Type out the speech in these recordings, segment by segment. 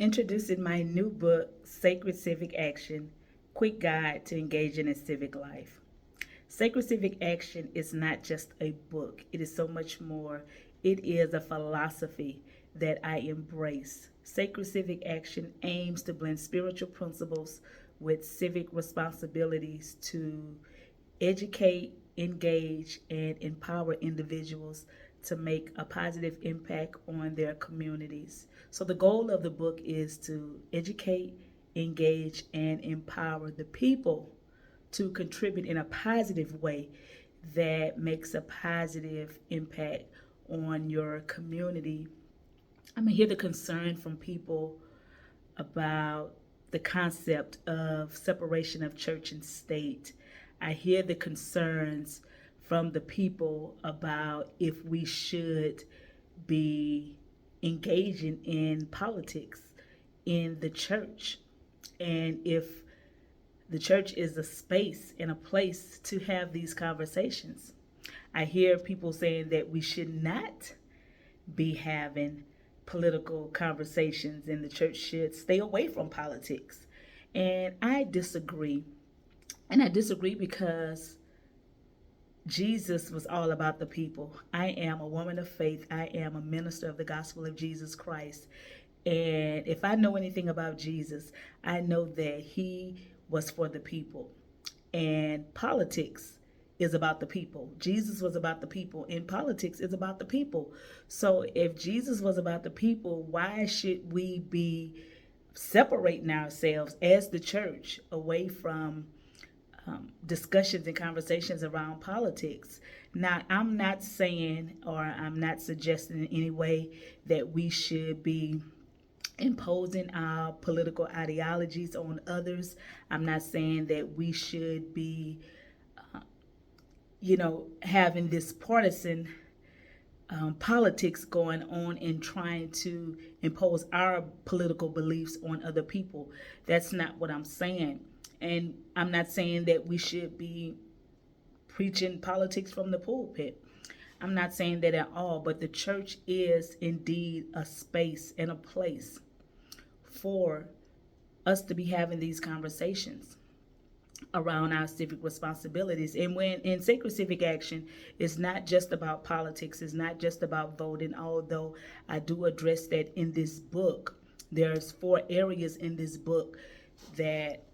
Introducing my new book, Sacred Civic Action, Quick Guide to Engaging in Civic Life. Sacred Civic Action is not just a book, it is so much more. It is a philosophy that I embrace. Sacred Civic Action aims to blend spiritual principles with civic responsibilities to educate, engage, and empower individuals to make a positive impact on their communities. So, the goal of the book is to educate, engage, and empower the people to contribute in a positive way that makes a positive impact on your community. I'm gonna hear the concern from people about the concept of separation of church and state. I hear the concerns from the people about if we should be engaging in politics in the church and if the church is a space and a place to have these conversations. I hear people saying that we should not be having political conversations and the church should stay away from politics. And I disagree. And I disagree because Jesus was all about the people. I am a woman of faith. I am a minister of the gospel of Jesus Christ. And if I know anything about Jesus, I know that he was for the people. And politics is about the people. Jesus was about the people, and politics is about the people. So if Jesus was about the people, why should we be separating ourselves as the church away from discussions and conversations around politics? Now, I'm not saying or I'm not suggesting in any way that we should be imposing our political ideologies on others. I'm not saying that we should be, having this partisan politics going on and trying to impose our political beliefs on other people. That's not what I'm saying. And I'm not saying that we should be preaching politics from the pulpit. I'm not saying that at all, but the church is indeed a space and a place for us to be having these conversations around our civic responsibilities. And when in Sacred Civic Action, it's not just about politics, it's not just about voting, although I do address that in this book. There's 4 areas in this book that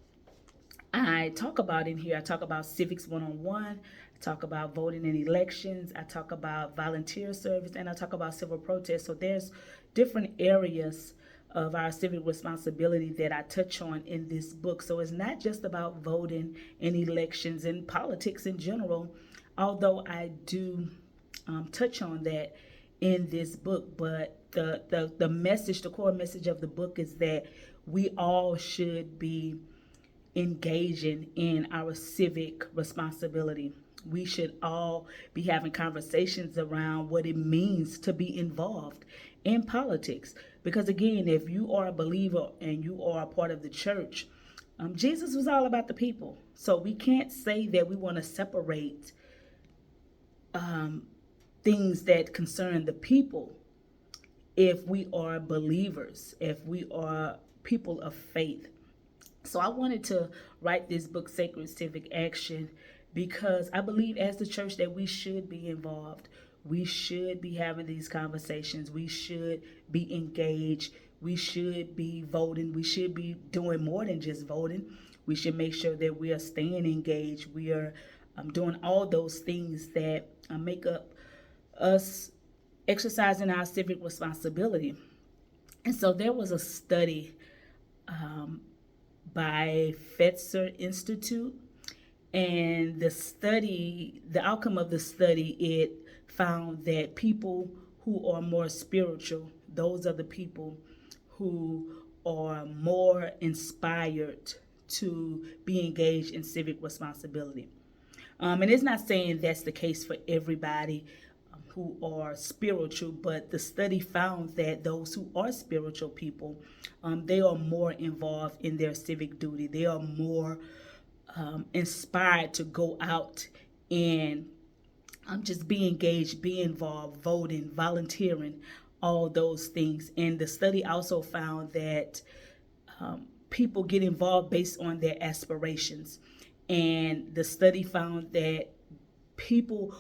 I talk about in here. I talk about civics one-on-one, I talk about voting in elections, I talk about volunteer service, and I talk about civil protest. So there's different areas of our civic responsibility that I touch on in this book. So it's not just about voting in elections and politics in general, although I do touch on that in this book. But the message, the core message of the book is that we all should be engaging in our civic responsibility. We should all be having conversations around what it means to be involved in politics. Because again, if you are a believer and you are a part of the church, Jesus was all about the people. So we can't say that we want to separate things that concern the people if we are believers, if we are people of faith. So I wanted to write this book, Sacred Civic Action, because I believe as the church that we should be involved. We should be having these conversations. We should be engaged. We should be voting. We should be doing more than just voting. We should make sure that we are staying engaged. We are doing all those things that make up us exercising our civic responsibility. And so there was a study by Fetzer Institute, and the outcome of the study, it found that people who are more spiritual, those are the people who are more inspired to be engaged in civic responsibility. And it's not saying that's the case for everybody who are spiritual, but the study found that those who are spiritual people, they are more involved in their civic duty. They are more inspired to go out and just be engaged, be involved, voting, volunteering, all those things. And the study also found that people get involved based on their aspirations. And the study found that people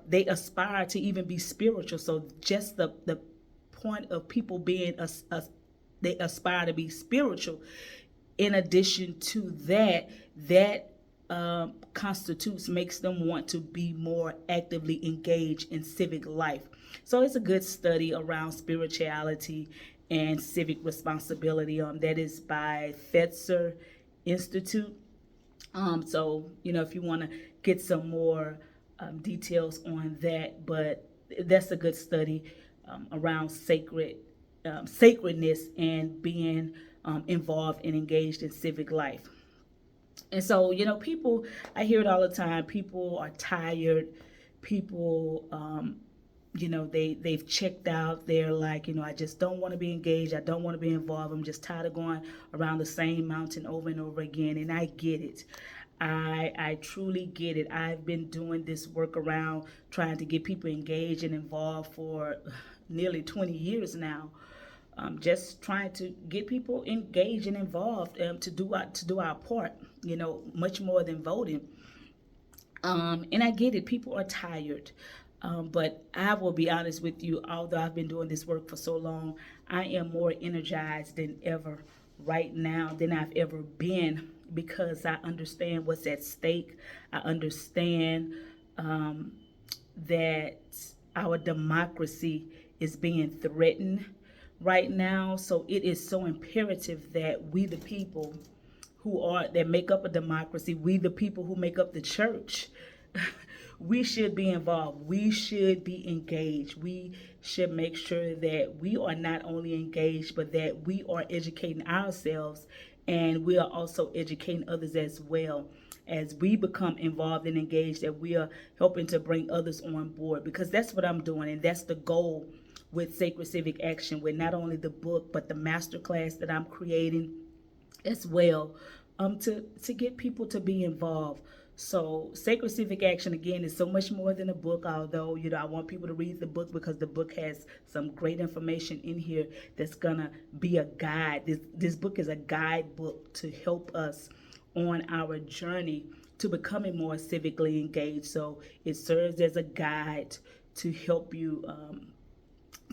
they aspire to even be spiritual. So just the point of people being they aspire to be spiritual. In addition to that, constitutes makes them want to be more actively engaged in civic life. So it's a good study around spirituality and civic responsibility. That is by Fetzer Institute. So if you want to get some more details on that, but that's a good study around sacredness and being involved and engaged in civic life. And so, people, I hear it all the time. People are tired. People, they've checked out. They're like, I just don't want to be engaged. I don't want to be involved. I'm just tired of going around the same mountain over and over again. And I get it. I truly get it. I've been doing this work around trying to get people engaged and involved for nearly 20 years now. Just trying to get people engaged and involved to do our part, much more than voting. And I get it. People are tired. But I will be honest with you, although I've been doing this work for so long, I am more energized than ever right now than I've ever been, because I understand what's at stake. I understand that our democracy is being threatened right now. So it is so imperative that we, the people that make up a democracy, we, the people who make up the church, we should be involved. We should be engaged. We should make sure that we are not only engaged, but that we are educating ourselves, and we are also educating others as well. As we become involved and engaged, that we are helping to bring others on board, because that's what I'm doing, and that's the goal with Sacred Civic Action, with not only the book, but the masterclass that I'm creating as well, to get people to be involved. So Sacred Civic Action, again, is so much more than a book, although, I want people to read the book, because the book has some great information in here that's going to be a guide. This book is a guidebook to help us on our journey to becoming more civically engaged. So it serves as a guide to help you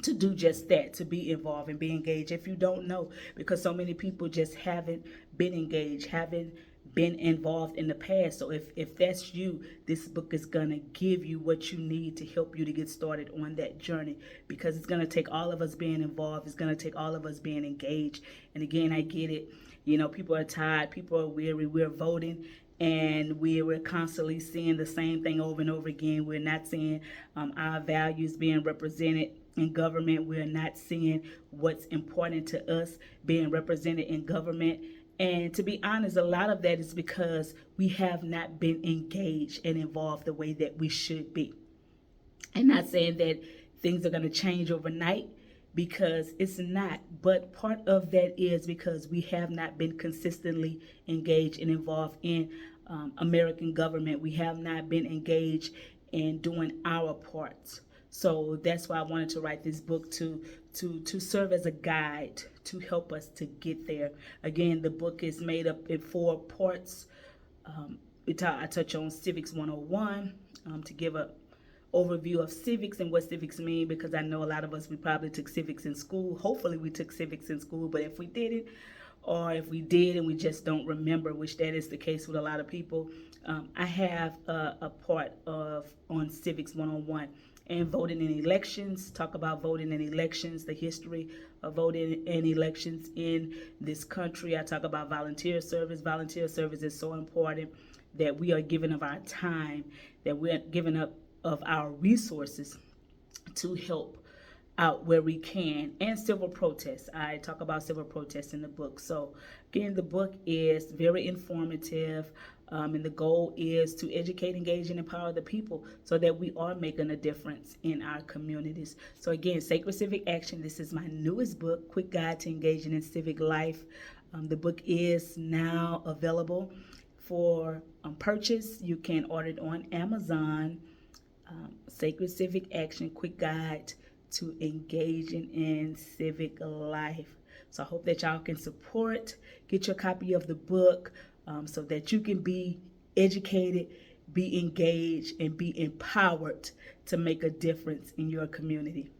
to do just that, to be involved and be engaged if you don't know, because so many people just haven't been engaged, haven't been involved in the past. So if that's you, this book is going to give you what you need to help you to get started on that journey, because it's going to take all of us being involved. It's going to take all of us being engaged. And again, I get it. People are tired. People are weary. We're voting, and we're constantly seeing the same thing over and over again. We're not seeing our values being represented in government. We're not seeing what's important to us being represented in government. And to be honest, a lot of that is because we have not been engaged and involved the way that we should be. I'm not saying that things are going to change overnight, because it's not. But part of that is because we have not been consistently engaged and involved in American government. We have not been engaged in doing our parts. So that's why I wanted to write this book, to serve as a guide to help us to get there. Again, the book is made up in 4 parts. I touch on Civics 101 to give a overview of civics and what civics mean, because I know a lot of us, we probably took civics in school. Hopefully we took civics in school, but if we didn't, or if we did and we just don't remember, which that is the case with a lot of people, I have a part on Civics 101 and voting in elections, talk about voting in elections, the history of voting in elections in this country. I talk about volunteer service. Volunteer service is so important, that we are giving of our time, that we're giving up of our resources to help out where we can. And civil protests. I talk about civil protests in the book. So again, the book is very informative. And the goal is to educate, engage, and empower the people so that we are making a difference in our communities. So again, Sacred Civic Action, this is my newest book, Quick Guide to Engaging in Civic Life. The book is now available for purchase. You can order it on Amazon. Sacred Civic Action, Quick Guide to engaging in civic life. So I hope that y'all can support, get your copy of the book, so that you can be educated, be engaged, and be empowered to make a difference in your community.